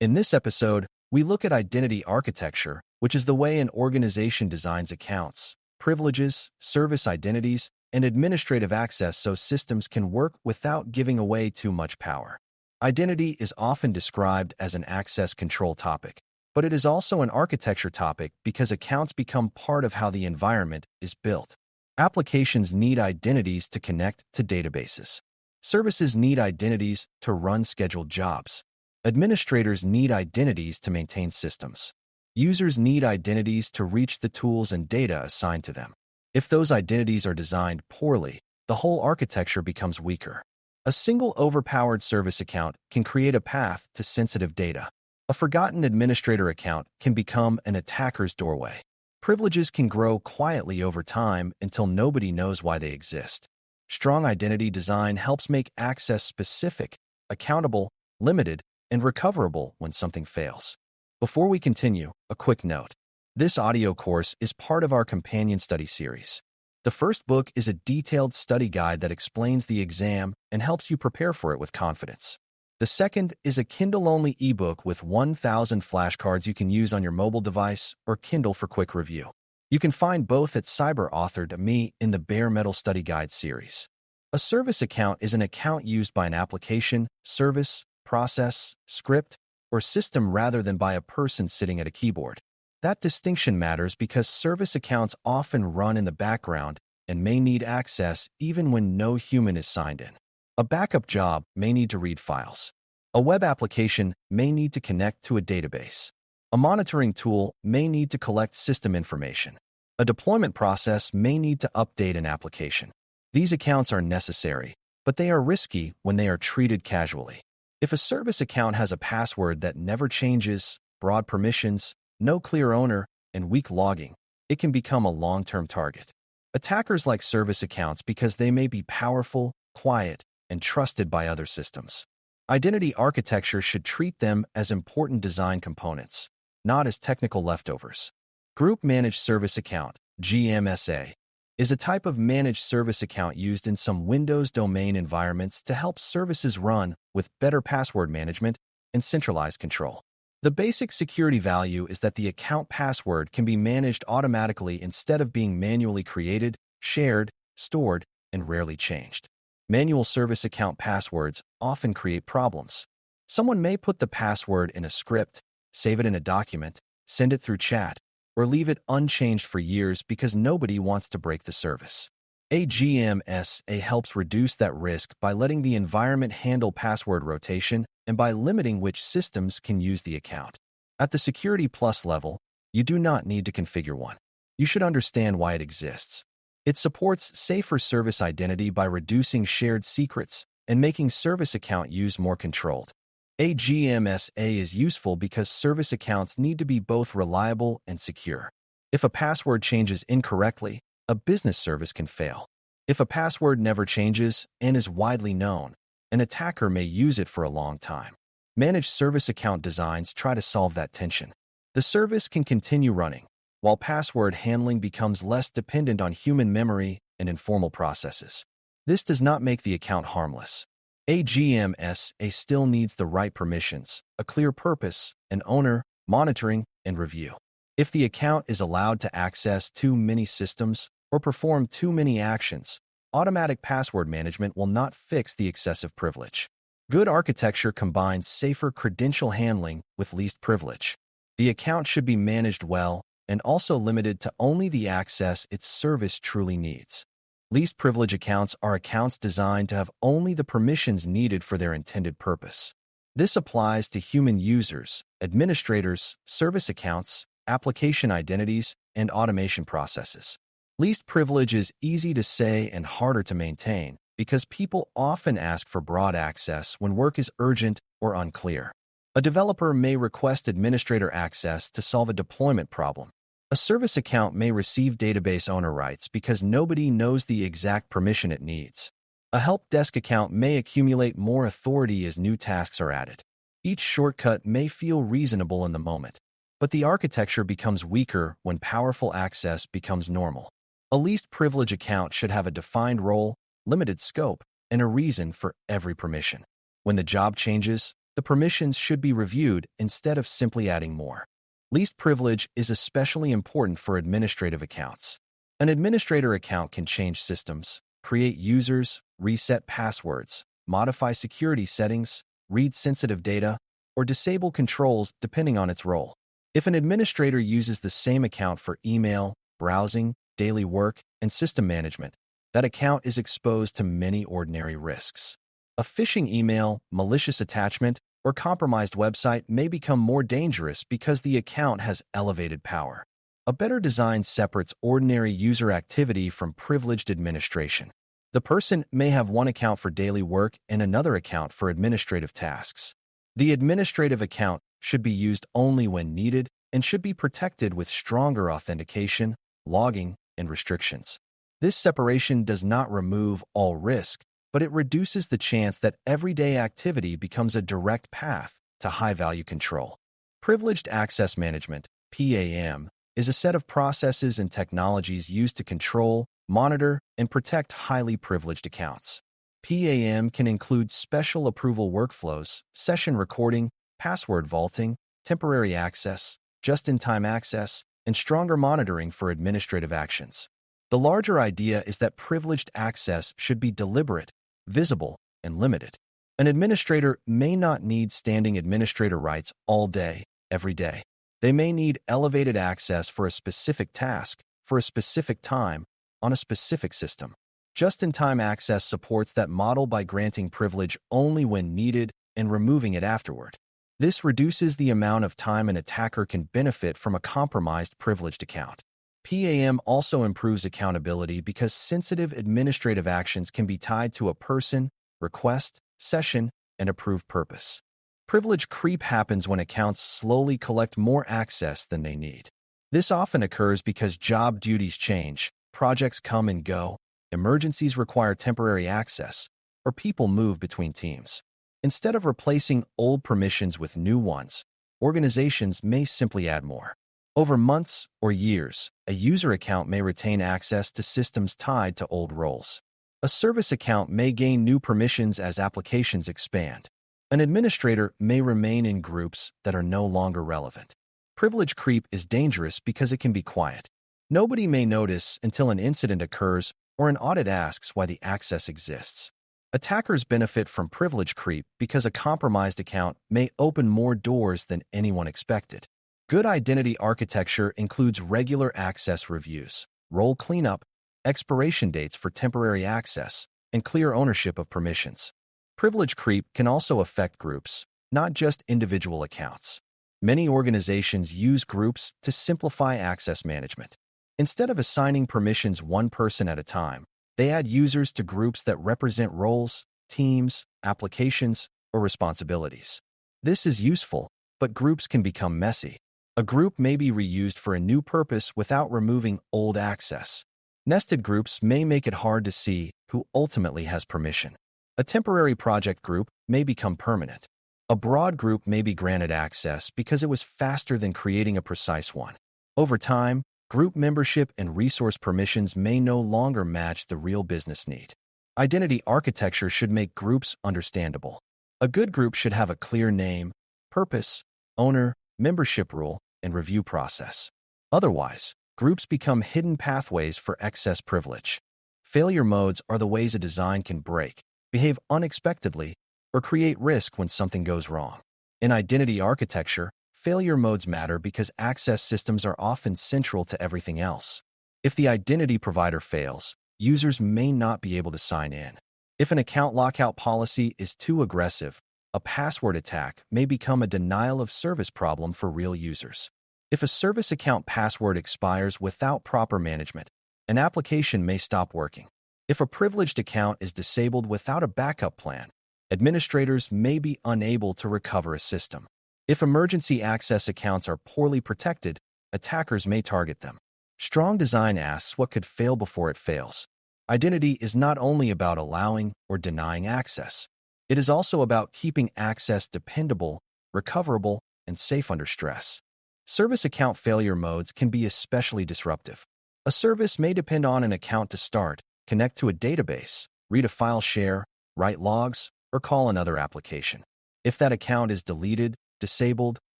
In this episode, we look at identity architecture, which is the way an organization designs accounts, privileges, service identities, and administrative access so systems can work without giving away too much power. Identity is often described as an access control topic, but it is also an architecture topic because accounts become part of how the environment is built. Applications need identities to connect to databases. Services need identities to run scheduled jobs. Administrators need identities to maintain systems. Users need identities to reach the tools and data assigned to them. If those identities are designed poorly, the whole architecture becomes weaker. A single overpowered service account can create a path to sensitive data. A forgotten administrator account can become an attacker's doorway. Privileges can grow quietly over time until nobody knows why they exist. Strong identity design helps make access specific, accountable, limited, and recoverable when something fails. Before we continue, a quick note. This audio course is part of our companion study series. The first book is a detailed study guide that explains the exam and helps you prepare for it with confidence. The second is a Kindle-only ebook with 1,000 flashcards you can use on your mobile device or Kindle for quick review. You can find both at Cyber.News in the Bare Metal Study Guide series. A service account is an account used by an application, service, process, script, or system rather than by a person sitting at a keyboard. That distinction matters because service accounts often run in the background and may need access even when no human is signed in. A backup job may need to read files. A web application may need to connect to a database. A monitoring tool may need to collect system information. A deployment process may need to update an application. These accounts are necessary, but they are risky when they are treated casually. If a service account has a password that never changes, broad permissions, no clear owner, and weak logging, it can become a long-term target. Attackers like service accounts because they may be powerful, quiet, and trusted by other systems. Identity architecture should treat them as important design components, not as technical leftovers. Group Managed Service Account, gMSA, is a type of managed service account used in some Windows domain environments to help services run with better password management and centralized control. The basic security value is that the account password can be managed automatically instead of being manually created, shared, stored, and rarely changed. Manual service account passwords often create problems. Someone may put the password in a script, save it in a document, send it through chat, or leave it unchanged for years because nobody wants to break the service. A gMSA helps reduce that risk by letting the environment handle password rotation and by limiting which systems can use the account. At the Security Plus level, you do not need to configure one. You should understand why it exists. It supports safer service identity by reducing shared secrets and making service account use more controlled. A gMSA is useful because service accounts need to be both reliable and secure. If a password changes incorrectly, a business service can fail. If a password never changes and is widely known, an attacker may use it for a long time. Managed service account designs try to solve that tension. The service can continue running, while password handling becomes less dependent on human memory and informal processes. This does not make the account harmless. A gMSA still needs the right permissions, a clear purpose, an owner, monitoring, and review. If the account is allowed to access too many systems or perform too many actions, automatic password management will not fix the excessive privilege. Good architecture combines safer credential handling with least privilege. The account should be managed well and also limited to only the access its service truly needs. Least privilege accounts are accounts designed to have only the permissions needed for their intended purpose. This applies to human users, administrators, service accounts, application identities, and automation processes. Least privilege is easy to say and harder to maintain because people often ask for broad access when work is urgent or unclear. A developer may request administrator access to solve a deployment problem. A service account may receive database owner rights because nobody knows the exact permission it needs. A help desk account may accumulate more authority as new tasks are added. Each shortcut may feel reasonable in the moment, but the architecture becomes weaker when powerful access becomes normal. A least privilege account should have a defined role, limited scope, and a reason for every permission. When the job changes, the permissions should be reviewed instead of simply adding more. Least privilege is especially important for administrative accounts. An administrator account can change systems, create users, reset passwords, modify security settings, read sensitive data, or disable controls depending on its role. If an administrator uses the same account for email, browsing, daily work, and system management, that account is exposed to many ordinary risks. A phishing email, malicious attachment, or compromised website may become more dangerous because the account has elevated power. A better design separates ordinary user activity from privileged administration. The person may have one account for daily work and another account for administrative tasks. The administrative account should be used only when needed and should be protected with stronger authentication, logging, and restrictions. This separation does not remove all risk, but it reduces the chance that everyday activity becomes a direct path to high-value control. Privileged Access Management, PAM, is a set of processes and technologies used to control, monitor, and protect highly privileged accounts. PAM can include special approval workflows, session recording, password vaulting, temporary access, just-in-time access, and stronger monitoring for administrative actions. The larger idea is that privileged access should be deliberate, visible, and limited. An administrator may not need standing administrator rights all day, every day. They may need elevated access for a specific task, for a specific time, on a specific system. Just-in-time access supports that model by granting privilege only when needed and removing it afterward. This reduces the amount of time an attacker can benefit from a compromised privileged account. PAM also improves accountability because sensitive administrative actions can be tied to a person, request, session, and approved purpose. Privilege creep happens when accounts slowly collect more access than they need. This often occurs because job duties change, projects come and go, emergencies require temporary access, or people move between teams. Instead of replacing old permissions with new ones, organizations may simply add more. Over months or years, a user account may retain access to systems tied to old roles. A service account may gain new permissions as applications expand. An administrator may remain in groups that are no longer relevant. Privilege creep is dangerous because it can be quiet. Nobody may notice until an incident occurs or an audit asks why the access exists. Attackers benefit from privilege creep because a compromised account may open more doors than anyone expected. Good identity architecture includes regular access reviews, role cleanup, expiration dates for temporary access, and clear ownership of permissions. Privilege creep can also affect groups, not just individual accounts. Many organizations use groups to simplify access management. Instead of assigning permissions one person at a time, they add users to groups that represent roles, teams, applications, or responsibilities. This is useful, but groups can become messy. A group may be reused for a new purpose without removing old access. Nested groups may make it hard to see who ultimately has permission. A temporary project group may become permanent. A broad group may be granted access because it was faster than creating a precise one. Over time, group membership and resource permissions may no longer match the real business need. Identity architecture should make groups understandable. A good group should have a clear name, purpose, owner, membership rule, and review process. Otherwise, groups become hidden pathways for excess privilege. Failure modes are the ways a design can break, behave unexpectedly, or create risk when something goes wrong. In identity architecture, failure modes matter because access systems are often central to everything else. If the identity provider fails, users may not be able to sign in. If an account lockout policy is too aggressive, a password attack may become a denial of service problem for real users. If a service account password expires without proper management, an application may stop working. If a privileged account is disabled without a backup plan, administrators may be unable to recover a system. If emergency access accounts are poorly protected, attackers may target them. Strong design asks what could fail before it fails. Identity is not only about allowing or denying access. It is also about keeping access dependable, recoverable, and safe under stress. Service account failure modes can be especially disruptive. A service may depend on an account to start, connect to a database, read a file share, write logs, or call another application. If that account is deleted, disabled,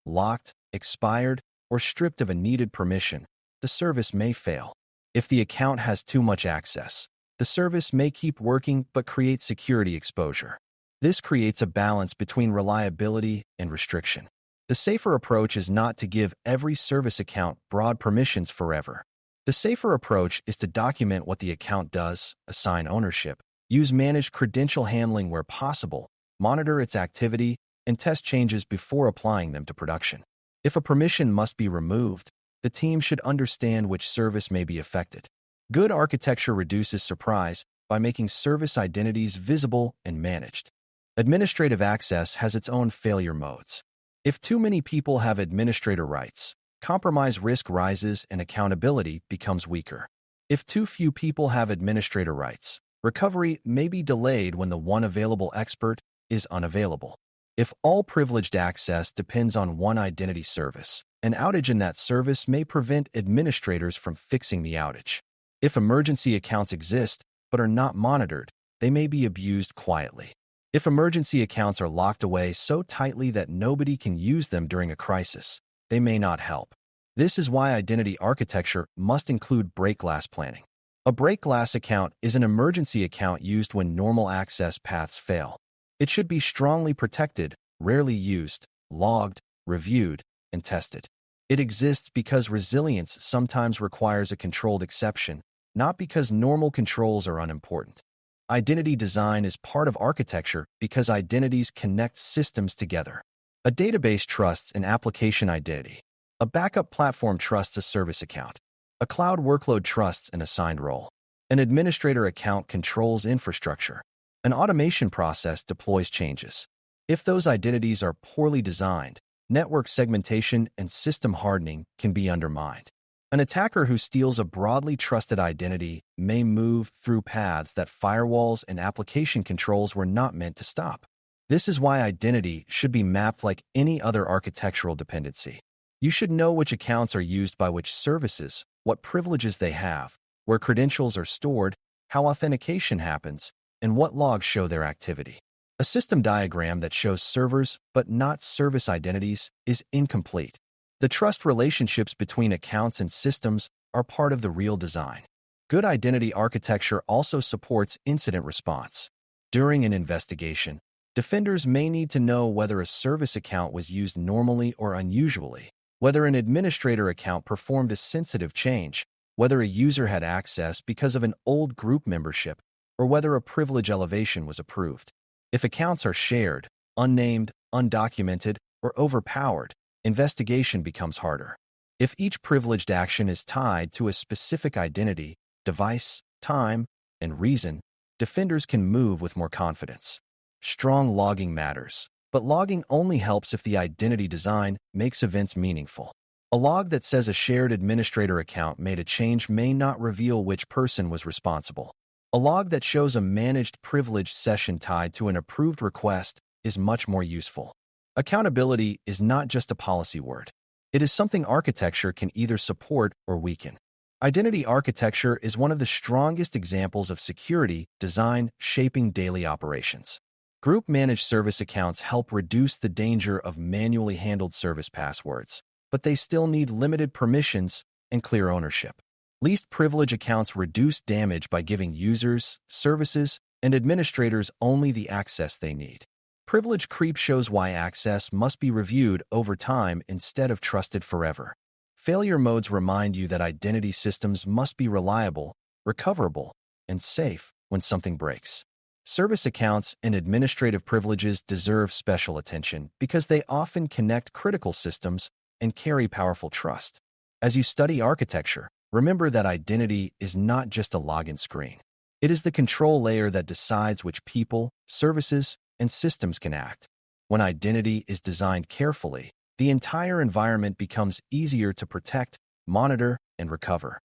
locked, expired, or stripped of a needed permission, the service may fail. If the account has too much access, the service may keep working but create security exposure. This creates a balance between reliability and restriction. The safer approach is not to give every service account broad permissions forever. The safer approach is to document what the account does, assign ownership, use managed credential handling where possible, monitor its activity, and test changes before applying them to production. If a permission must be removed, the team should understand which service may be affected. Good architecture reduces surprise by making service identities visible and managed. Administrative access has its own failure modes. If too many people have administrator rights, compromise risk rises and accountability becomes weaker. If too few people have administrator rights, recovery may be delayed when the one available expert is unavailable. If all privileged access depends on one identity service, an outage in that service may prevent administrators from fixing the outage. If emergency accounts exist but are not monitored, they may be abused quietly. If emergency accounts are locked away so tightly that nobody can use them during a crisis, they may not help. This is why identity architecture must include break glass planning. A break glass account is an emergency account used when normal access paths fail. It should be strongly protected, rarely used, logged, reviewed, and tested. It exists because resilience sometimes requires a controlled exception, not because normal controls are unimportant. Identity design is part of architecture because identities connect systems together. A database trusts an application identity. A backup platform trusts a service account. A cloud workload trusts an assigned role. An administrator account controls infrastructure. An automation process deploys changes. If those identities are poorly designed, network segmentation and system hardening can be undermined. An attacker who steals a broadly trusted identity may move through paths that firewalls and application controls were not meant to stop. This is why identity should be mapped like any other architectural dependency. You should know which accounts are used by which services, what privileges they have, where credentials are stored, how authentication happens, and what logs show their activity. A system diagram that shows servers but not service identities is incomplete. The trust relationships between accounts and systems are part of the real design. Good identity architecture also supports incident response. During an investigation, defenders may need to know whether a service account was used normally or unusually, whether an administrator account performed a sensitive change, whether a user had access because of an old group membership, or whether a privilege elevation was approved. If accounts are shared, unnamed, undocumented, or overpowered, investigation becomes harder. If each privileged action is tied to a specific identity, device, time, and reason, defenders can move with more confidence. Strong logging matters, but logging only helps if the identity design makes events meaningful. A log that says a shared administrator account made a change may not reveal which person was responsible. A log that shows a managed privileged session tied to an approved request is much more useful. Accountability is not just a policy word. It is something architecture can either support or weaken. Identity architecture is one of the strongest examples of security design shaping daily operations. Group-managed service accounts help reduce the danger of manually handled service passwords, but they still need limited permissions and clear ownership. Least privilege accounts reduce damage by giving users, services, and administrators only the access they need. Privilege creep shows why access must be reviewed over time instead of trusted forever. Failure modes remind you that identity systems must be reliable, recoverable, and safe when something breaks. Service accounts and administrative privileges deserve special attention because they often connect critical systems and carry powerful trust. As you study architecture, remember that identity is not just a login screen. It is the control layer that decides which people, services, and systems can act. When identity is designed carefully, the entire environment becomes easier to protect, monitor, and recover.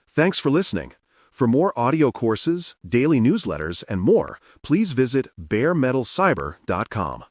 Thanks for listening. For more audio courses, daily newsletters, and more, please visit baremetalcyber.com.